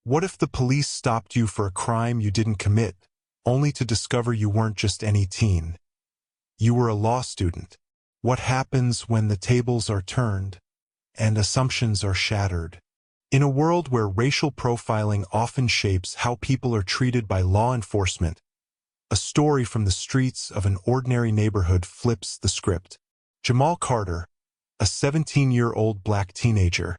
What if the police stopped you for a crime you didn't commit, only to discover you weren't just any teen? You were a law student. What happens when the tables are turned and assumptions are shattered? In a world where racial profiling often shapes how people are treated by law enforcement, a story from the streets of an ordinary neighborhood flips the script. Jamal Carter, a 17-year-old black teenager,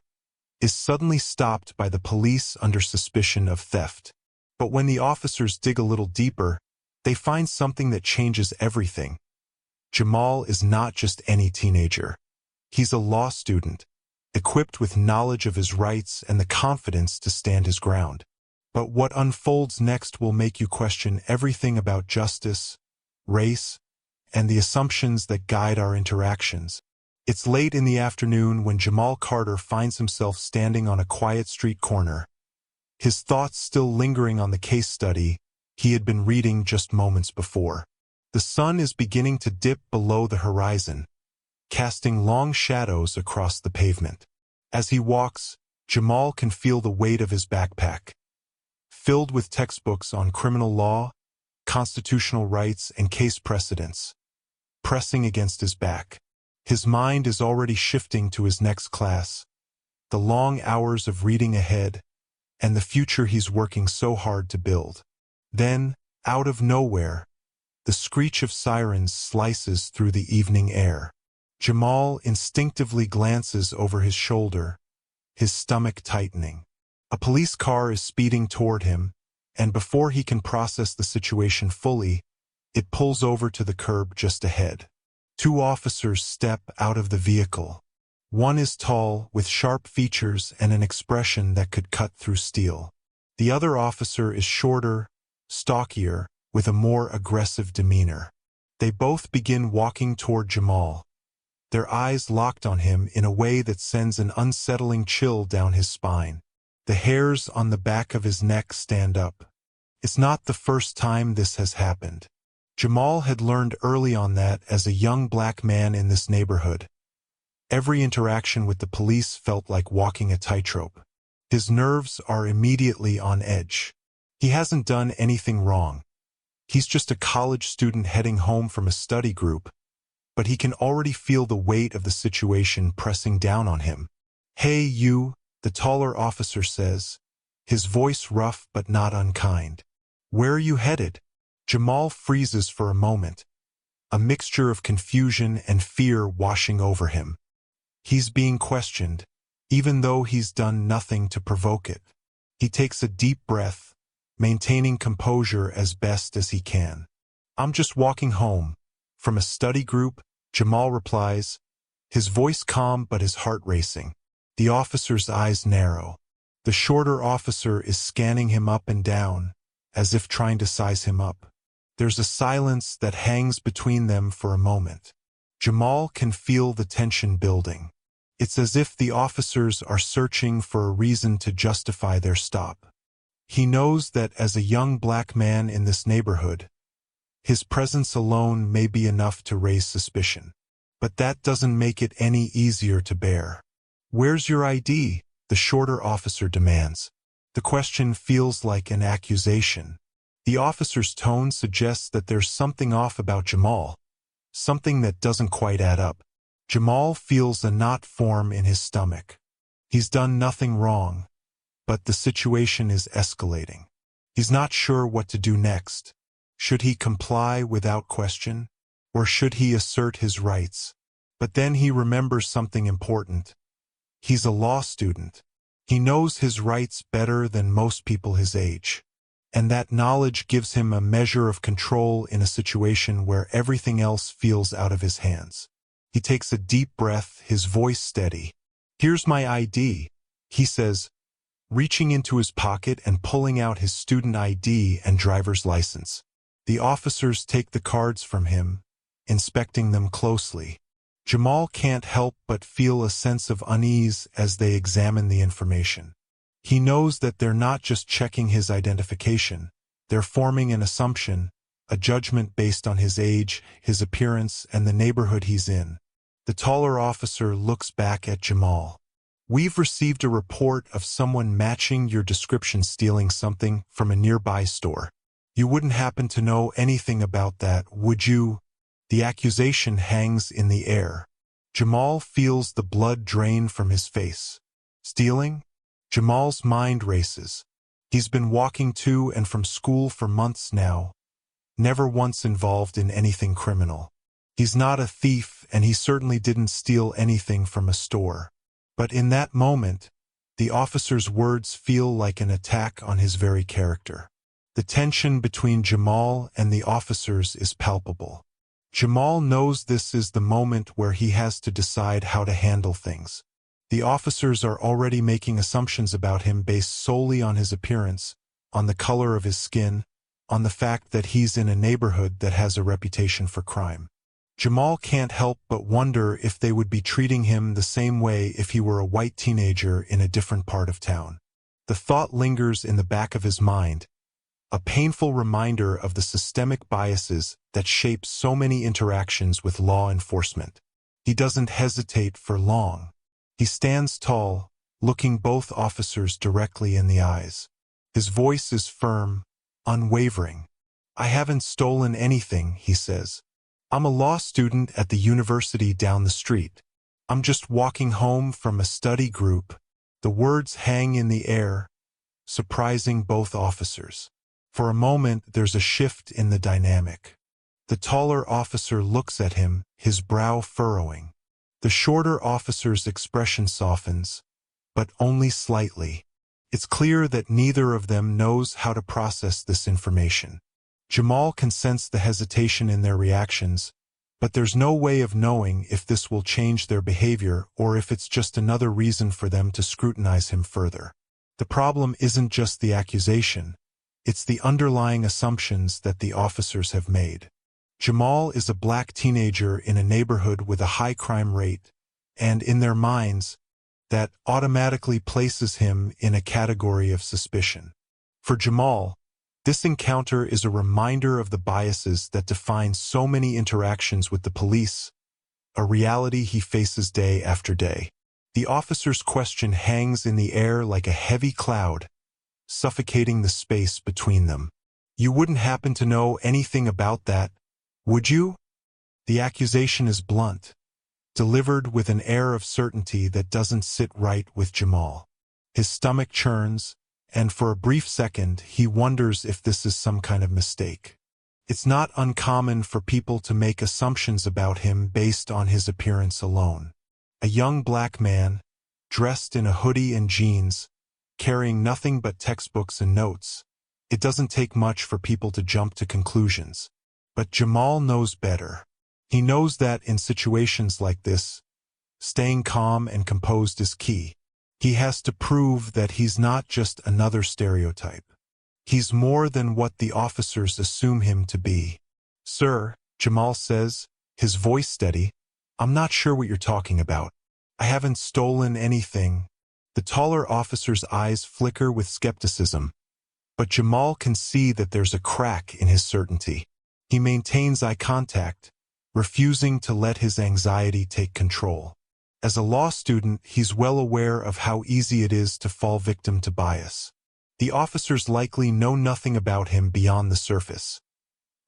is suddenly stopped by the police under suspicion of theft. But when the officers dig a little deeper, they find something that changes everything. Jamal is not just any teenager. He's a law student, equipped with knowledge of his rights and the confidence to stand his ground. But what unfolds next will make you question everything about justice, race, and the assumptions that guide our interactions. It's late in the afternoon when Jamal Carter finds himself standing on a quiet street corner, his thoughts still lingering on the case study he had been reading just moments before. The sun is beginning to dip below the horizon, casting long shadows across the pavement. As he walks, Jamal can feel the weight of his backpack, filled with textbooks on criminal law, constitutional rights, and case precedents, pressing against his back. His mind is already shifting to his next class, the long hours of reading ahead, and the future he's working so hard to build. Then, out of nowhere, the screech of sirens slices through the evening air. Jamal instinctively glances over his shoulder, his stomach tightening. A police car is speeding toward him, and before he can process the situation fully, it pulls over to the curb just ahead. Two officers step out of the vehicle. One is tall, with sharp features and an expression that could cut through steel. The other officer is shorter, stockier, with a more aggressive demeanor. They both begin walking toward Jamal, their eyes locked on him in a way that sends an unsettling chill down his spine. The hairs on the back of his neck stand up. It's not the first time this has happened. Jamal had learned early on that as a young black man in this neighborhood, every interaction with the police felt like walking a tightrope. His nerves are immediately on edge. He hasn't done anything wrong. He's just a college student heading home from a study group, but he can already feel the weight of the situation pressing down on him. "Hey, you," the taller officer says, his voice rough but not unkind. "Where are you headed?" Jamal freezes for a moment, a mixture of confusion and fear washing over him. He's being questioned, even though he's done nothing to provoke it. He takes a deep breath, maintaining composure as best as he can. "I'm just walking home from a study group," Jamal replies, his voice calm but his heart racing. The officer's eyes narrow. The shorter officer is scanning him up and down, as if trying to size him up. There's a silence that hangs between them for a moment. Jamal can feel the tension building. It's as if the officers are searching for a reason to justify their stop. He knows that as a young black man in this neighborhood, his presence alone may be enough to raise suspicion. But that doesn't make it any easier to bear. "Where's your ID?" the shorter officer demands. The question feels like an accusation. The officer's tone suggests that there's something off about Jamal, something that doesn't quite add up. Jamal feels a knot form in his stomach. He's done nothing wrong, but the situation is escalating. He's not sure what to do next. Should he comply without question, or should he assert his rights? But then he remembers something important. He's a law student. He knows his rights better than most people his age. And that knowledge gives him a measure of control in a situation where everything else feels out of his hands. He takes a deep breath, his voice steady. "Here's my ID," he says, reaching into his pocket and pulling out his student ID and driver's license. The officers take the cards from him, inspecting them closely. Jamal can't help but feel a sense of unease as they examine the information. He knows that they're not just checking his identification, they're forming an assumption, a judgment based on his age, his appearance, and the neighborhood he's in. The taller officer looks back at Jamal. We've received a report of someone matching your description stealing something from a nearby store. You wouldn't happen to know anything about that, would you? The accusation hangs in the air. Jamal feels the blood drain from his face. Stealing? Jamal's mind races. He's been walking to and from school for months now, never once involved in anything criminal. He's not a thief, and he certainly didn't steal anything from a store. But in that moment, the officer's words feel like an attack on his very character. The tension between Jamal and the officers is palpable. Jamal knows this is the moment where he has to decide how to handle things. The officers are already making assumptions about him based solely on his appearance, on the color of his skin, on the fact that he's in a neighborhood that has a reputation for crime. Jamal can't help but wonder if they would be treating him the same way if he were a white teenager in a different part of town. The thought lingers in the back of his mind, a painful reminder of the systemic biases that shape so many interactions with law enforcement. He doesn't hesitate for long. He stands tall, looking both officers directly in the eyes. His voice is firm, unwavering. "I haven't stolen anything," he says. "I'm a law student at the university down the street. I'm just walking home from a study group." The words hang in the air, surprising both officers. For a moment, there's a shift in the dynamic. The taller officer looks at him, his brow furrowing. The shorter officer's expression softens, but only slightly. It's clear that neither of them knows how to process this information. Jamal can sense the hesitation in their reactions, but there's no way of knowing if this will change their behavior or if it's just another reason for them to scrutinize him further. The problem isn't just the accusation, it's the underlying assumptions that the officers have made. Jamal is a black teenager in a neighborhood with a high crime rate, and in their minds, that automatically places him in a category of suspicion. For Jamal, this encounter is a reminder of the biases that define so many interactions with the police, a reality he faces day after day. The officer's question hangs in the air like a heavy cloud, suffocating the space between them. "You wouldn't happen to know anything about that, would you?" The accusation is blunt, delivered with an air of certainty that doesn't sit right with Jamal. His stomach churns, and for a brief second he wonders if this is some kind of mistake. It's not uncommon for people to make assumptions about him based on his appearance alone. A young black man, dressed in a hoodie and jeans, carrying nothing but textbooks and notes. It doesn't take much for people to jump to conclusions. But Jamal knows better. He knows that in situations like this, staying calm and composed is key. He has to prove that he's not just another stereotype. He's more than what the officers assume him to be. "Sir," Jamal says, his voice steady, "I'm not sure what you're talking about. I haven't stolen anything." The taller officer's eyes flicker with skepticism, but Jamal can see that there's a crack in his certainty. He maintains eye contact, refusing to let his anxiety take control. As a law student, he's well aware of how easy it is to fall victim to bias. The officers likely know nothing about him beyond the surface.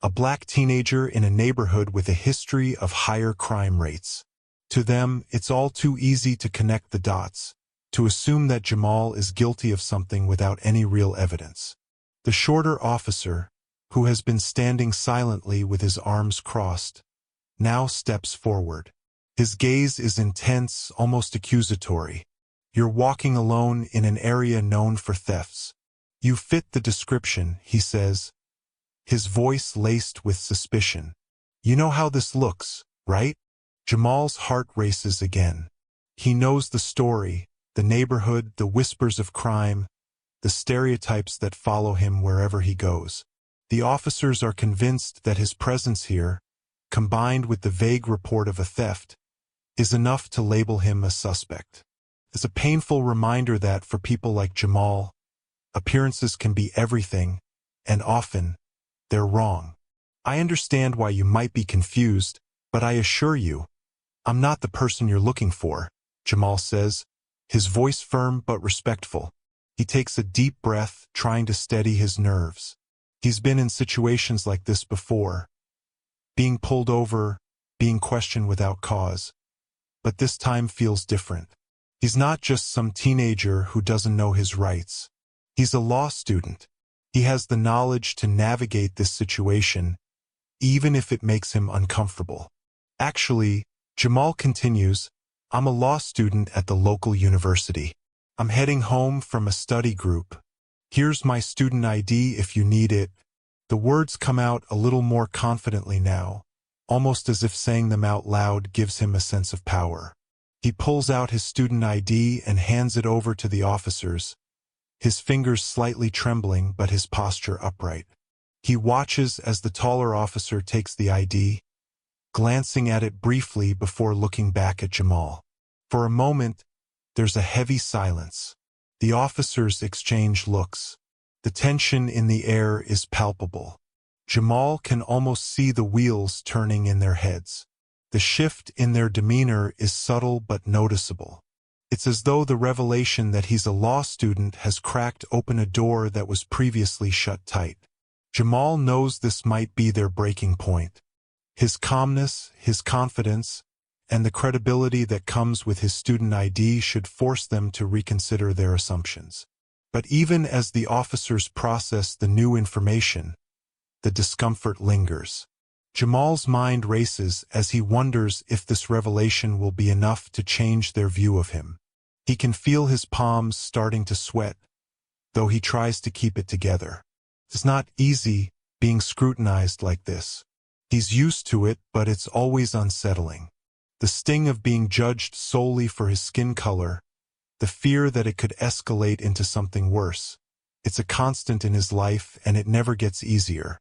A black teenager in a neighborhood with a history of higher crime rates. To them, it's all too easy to connect the dots, to assume that Jamal is guilty of something without any real evidence. The shorter officer, who has been standing silently with his arms crossed, now steps forward. His gaze is intense, almost accusatory. "You're walking alone in an area known for thefts. You fit the description," he says, his voice laced with suspicion. "You know how this looks, right?" Jamal's heart races again. He knows the story, the neighborhood, the whispers of crime, the stereotypes that follow him wherever he goes. The officers are convinced that his presence here, combined with the vague report of a theft, is enough to label him a suspect. It's a painful reminder that, for people like Jamal, appearances can be everything, and often, they're wrong. "I understand why you might be confused, but I assure you, I'm not the person you're looking for," Jamal says, his voice firm but respectful. He takes a deep breath, trying to steady his nerves. He's been in situations like this before, being pulled over, being questioned without cause. But this time feels different. He's not just some teenager who doesn't know his rights. He's a law student. He has the knowledge to navigate this situation, even if it makes him uncomfortable. Actually, Jamal continues, I'm a law student at the local university. I'm heading home from a study group. Here's my student ID if you need it. The words come out a little more confidently now, almost as if saying them out loud gives him a sense of power. He pulls out his student ID and hands it over to the officers, his fingers slightly trembling but his posture upright. He watches as the taller officer takes the ID, glancing at it briefly before looking back at Jamal. For a moment, there's a heavy silence. The officers exchange looks. The tension in the air is palpable. Jamal can almost see the wheels turning in their heads. The shift in their demeanor is subtle but noticeable. It's as though the revelation that he's a law student has cracked open a door that was previously shut tight. Jamal knows this might be their breaking point. His calmness, his confidence, and the credibility that comes with his student ID should force them to reconsider their assumptions. But even as the officers process the new information, the discomfort lingers. Jamal's mind races as he wonders if this revelation will be enough to change their view of him. He can feel his palms starting to sweat, though he tries to keep it together. It's not easy being scrutinized like this. He's used to it, but it's always unsettling. The sting of being judged solely for his skin color, the fear that it could escalate into something worse. It's a constant in his life, and it never gets easier.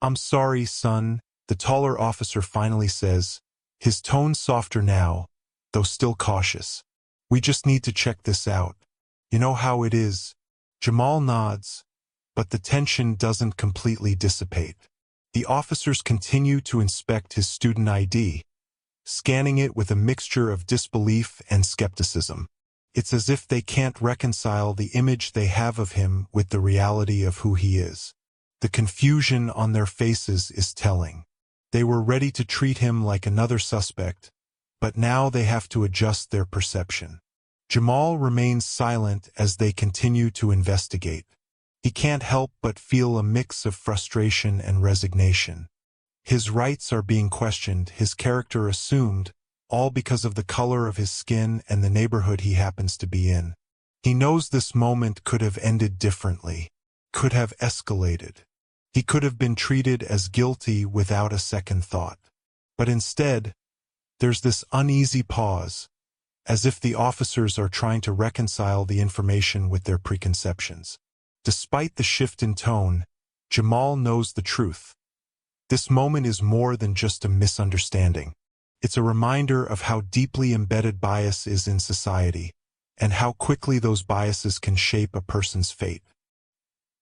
I'm sorry, son, the taller officer finally says, his tone softer now, though still cautious. We just need to check this out. You know how it is. Jamal nods, but the tension doesn't completely dissipate. The officers continue to inspect his student ID, scanning it with a mixture of disbelief and skepticism. It's as if they can't reconcile the image they have of him with the reality of who he is. The confusion on their faces is telling. They were ready to treat him like another suspect, but now they have to adjust their perception. Jamal remains silent as they continue to investigate. He can't help but feel a mix of frustration and resignation. His rights are being questioned, his character assumed, all because of the color of his skin and the neighborhood he happens to be in. He knows this moment could have ended differently, could have escalated. He could have been treated as guilty without a second thought. But instead, there's this uneasy pause, as if the officers are trying to reconcile the information with their preconceptions. Despite the shift in tone, Jamal knows the truth. This moment is more than just a misunderstanding. It's a reminder of how deeply embedded bias is in society, and how quickly those biases can shape a person's fate.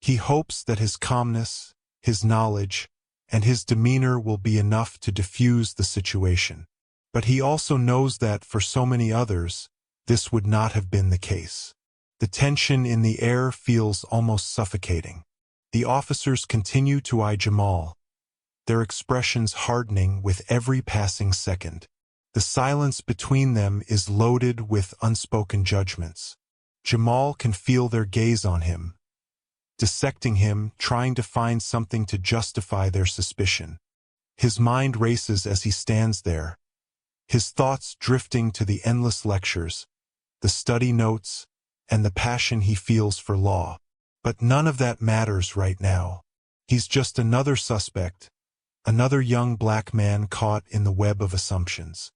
He hopes that his calmness, his knowledge, and his demeanor will be enough to diffuse the situation. But he also knows that, for so many others, this would not have been the case. The tension in the air feels almost suffocating. The officers continue to eye Jamal, their expressions hardening with every passing second. The silence between them is loaded with unspoken judgments. Jamal can feel their gaze on him, dissecting him, trying to find something to justify their suspicion. His mind races as he stands there, his thoughts drifting to the endless lectures, the study notes, and the passion he feels for law. But none of that matters right now. He's just another suspect, another young black man caught in the web of assumptions.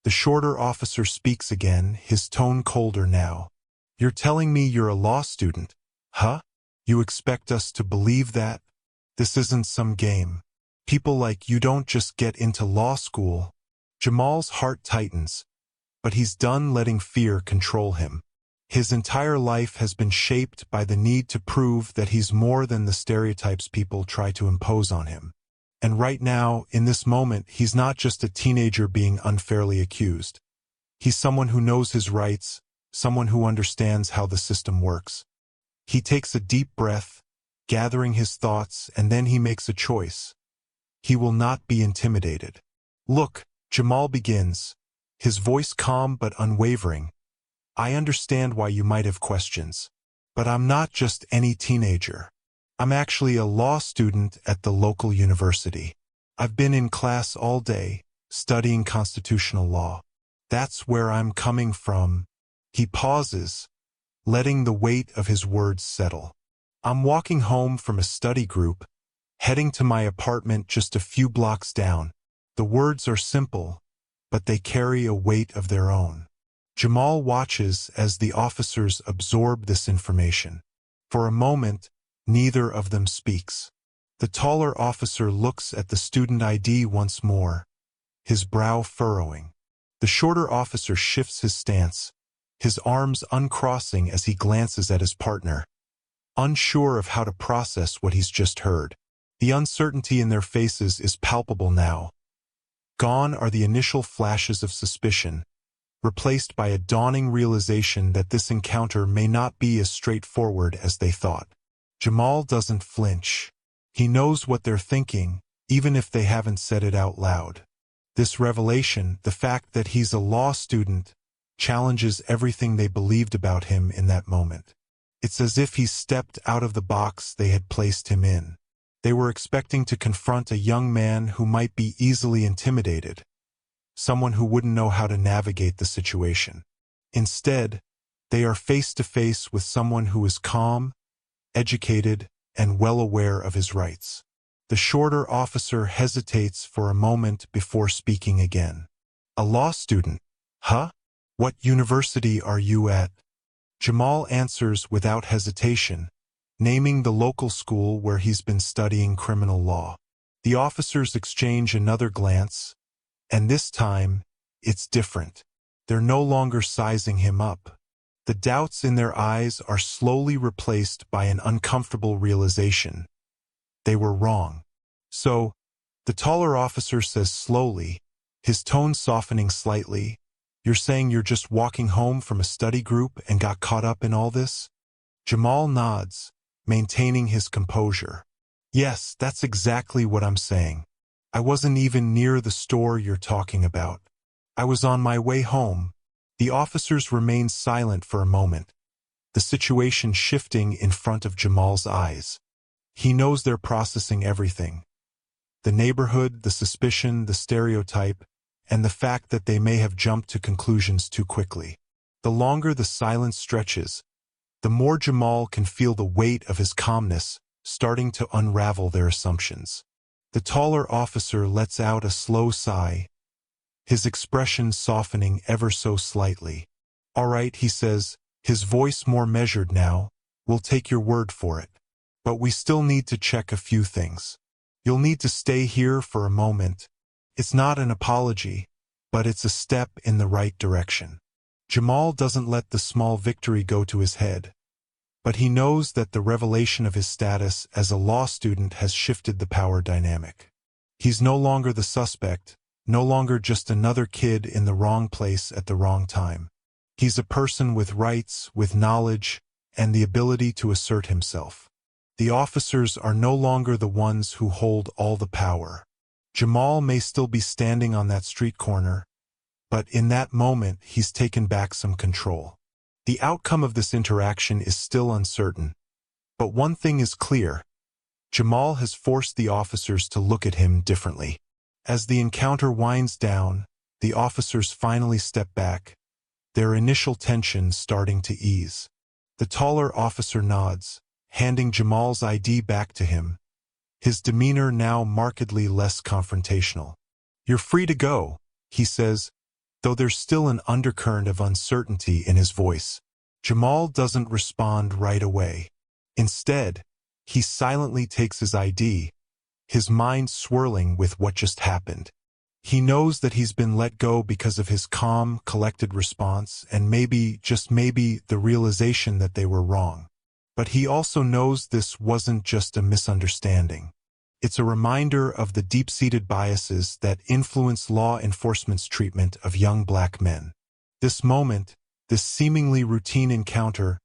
The shorter officer speaks again, his tone colder now. You're telling me you're a law student, huh? You expect us to believe that? This isn't some game. People like you don't just get into law school. Jamal's heart tightens, but he's done letting fear control him. His entire life has been shaped by the need to prove that he's more than the stereotypes people try to impose on him. And right now, in this moment, he's not just a teenager being unfairly accused. He's someone who knows his rights, someone who understands how the system works. He takes a deep breath, gathering his thoughts, and then he makes a choice. He will not be intimidated. Look, Jamal begins, his voice calm but unwavering. I understand why you might have questions. But I'm not just any teenager. I'm actually a law student at the local university. I've been in class all day, studying constitutional law. That's where I'm coming from. He pauses, letting the weight of his words settle. I'm walking home from a study group, heading to my apartment just a few blocks down. The words are simple, but they carry a weight of their own. Jamal watches as the officers absorb this information. For a moment, neither of them speaks. The taller officer looks at the student ID once more, his brow furrowing. The shorter officer shifts his stance, his arms uncrossing as he glances at his partner, unsure of how to process what he's just heard. The uncertainty in their faces is palpable now. Gone are the initial flashes of suspicion, replaced by a dawning realization that this encounter may not be as straightforward as they thought. Jamal doesn't flinch. He knows what they're thinking, even if they haven't said it out loud. This revelation, the fact that he's a law student, challenges everything they believed about him in that moment. It's as if he's stepped out of the box they had placed him in. They were expecting to confront a young man who might be easily intimidated, someone who wouldn't know how to navigate the situation. Instead, they are face to face with someone who is calm, educated, and well aware of his rights. The shorter officer hesitates for a moment before speaking again. A law student? Huh? What university are you at? Jamal answers without hesitation, naming the local school where he's been studying criminal law. The officers exchange another glance, and this time, it's different. They're no longer sizing him up. The doubts in their eyes are slowly replaced by an uncomfortable realization. They were wrong. So, the taller officer says slowly, his tone softening slightly, "You're saying you're just walking home from a study group and got caught up in all this?" Jamal nods, maintaining his composure. "Yes, that's exactly what I'm saying. I wasn't even near the store you're talking about. I was on my way home." The officers remain silent for a moment, the situation shifting in front of Jamal's eyes. He knows they're processing everything. The neighborhood, the suspicion, the stereotype, and the fact that they may have jumped to conclusions too quickly. The longer the silence stretches, the more Jamal can feel the weight of his calmness starting to unravel their assumptions. The taller officer lets out a slow sigh, his expression softening ever so slightly. "All right," he says, his voice more measured now, "we'll take your word for it. But we still need to check a few things. You'll need to stay here for a moment. It's not an apology, but it's a step in the right direction." Jamal doesn't let the small victory go to his head, but he knows that the revelation of his status as a law student has shifted the power dynamic. He's no longer the suspect, no longer just another kid in the wrong place at the wrong time. He's a person with rights, with knowledge, and the ability to assert himself. The officers are no longer the ones who hold all the power. Jamal may still be standing on that street corner, but in that moment he's taken back some control. The outcome of this interaction is still uncertain, but one thing is clear. Jamal has forced the officers to look at him differently. As the encounter winds down, the officers finally step back, their initial tension starting to ease. The taller officer nods, handing Jamal's ID back to him, his demeanor now markedly less confrontational. "You're free to go," he says, though there's still an undercurrent of uncertainty in his voice. Jamal doesn't respond right away. Instead, he silently takes his ID, his mind swirling with what just happened. He knows that he's been let go because of his calm, collected response and maybe, just maybe, the realization that they were wrong. But he also knows this wasn't just a misunderstanding. It's a reminder of the deep-seated biases that influence law enforcement's treatment of young black men. This moment, This seemingly routine encounter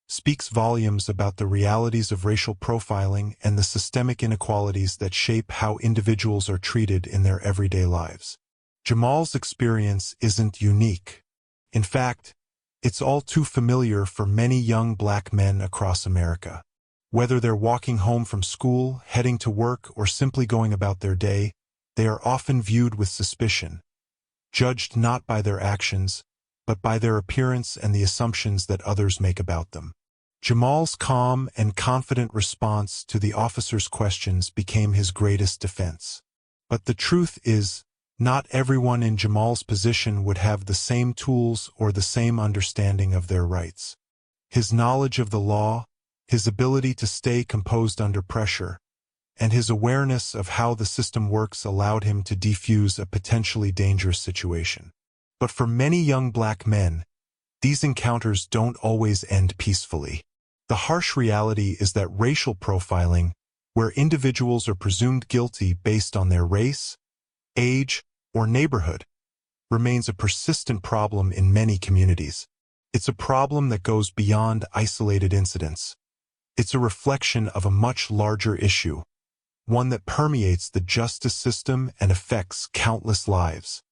speaks volumes about the realities of racial profiling and the systemic inequalities that shape how individuals are treated in their everyday lives. Jamal's experience isn't unique. In fact, it's all too familiar for many young black men across America. Whether they're walking home from school, heading to work, or simply going about their day, they are often viewed with suspicion, judged not by their actions, but by their appearance and the assumptions that others make about them. Jamal's calm and confident response to the officer's questions became his greatest defense. But the truth is, not everyone in Jamal's position would have the same tools or the same understanding of their rights. His knowledge of the law, his ability to stay composed under pressure, and his awareness of how the system works allowed him to defuse a potentially dangerous situation. But for many young black men, these encounters don't always end peacefully. The harsh reality is that racial profiling, where individuals are presumed guilty based on their race, age, or neighborhood, remains a persistent problem in many communities. It's a problem that goes beyond isolated incidents. It's a reflection of a much larger issue, one that permeates the justice system and affects countless lives.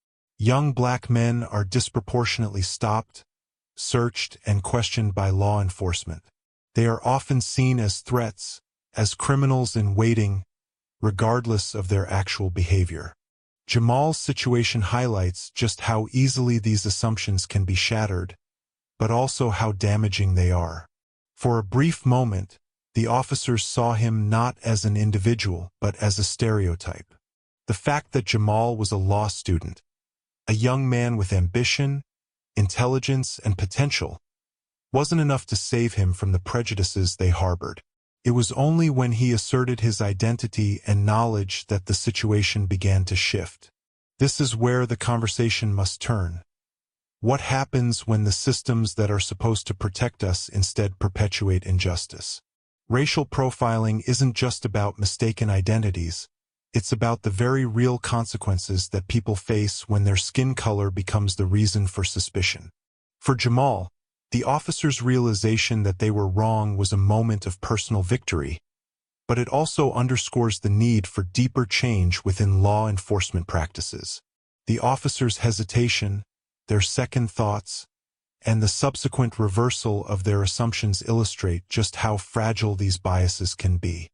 Young black men are disproportionately stopped, searched, and questioned by law enforcement. They are often seen as threats, as criminals in waiting, regardless of their actual behavior. Jamal's situation highlights just how easily these assumptions can be shattered, but also how damaging they are. For a brief moment, the officers saw him not as an individual, but as a stereotype. The fact that Jamal was a law student, a young man with ambition, intelligence, and potential, wasn't enough to save him from the prejudices they harbored. It was only when he asserted his identity and knowledge that the situation began to shift. This is where the conversation must turn. What happens when the systems that are supposed to protect us instead perpetuate injustice? Racial profiling isn't just about mistaken identities. It's about the very real consequences that people face when their skin color becomes the reason for suspicion. For Jamal, the officer's realization that they were wrong was a moment of personal victory, but it also underscores the need for deeper change within law enforcement practices. The officer's hesitation, their second thoughts, and the subsequent reversal of their assumptions illustrate just how fragile these biases can be.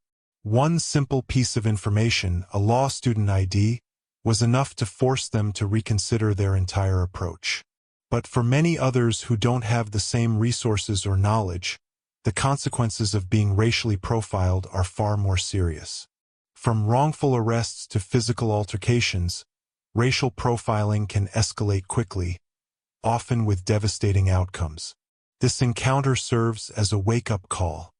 One simple piece of information, a law student ID, was enough to force them to reconsider their entire approach. But for many others who don't have the same resources or knowledge, the consequences of being racially profiled are far more serious. From wrongful arrests to physical altercations, racial profiling can escalate quickly, often with devastating outcomes. This encounter serves as a wake-up call.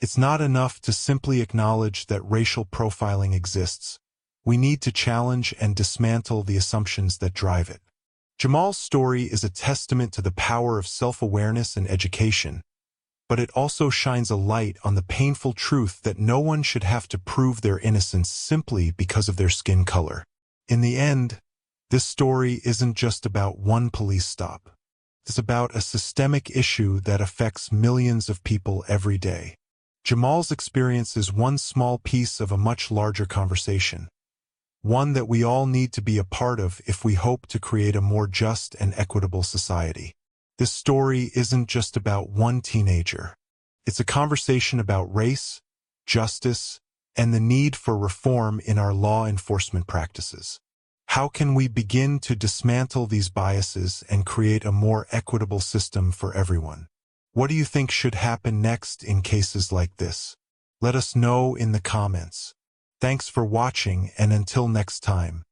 It's not enough to simply acknowledge that racial profiling exists. We need to challenge and dismantle the assumptions that drive it. Jamal's story is a testament to the power of self-awareness and education, but it also shines a light on the painful truth that no one should have to prove their innocence simply because of their skin color. In the end, this story isn't just about one police stop. It's about a systemic issue that affects millions of people every day. Jamal's experience is one small piece of a much larger conversation, one that we all need to be a part of if we hope to create a more just and equitable society. This story isn't just about one teenager. It's a conversation about race, justice, and the need for reform in our law enforcement practices. How can we begin to dismantle these biases and create a more equitable system for everyone? What do you think should happen next in cases like this? Let us know in the comments. Thanks for watching, and until next time.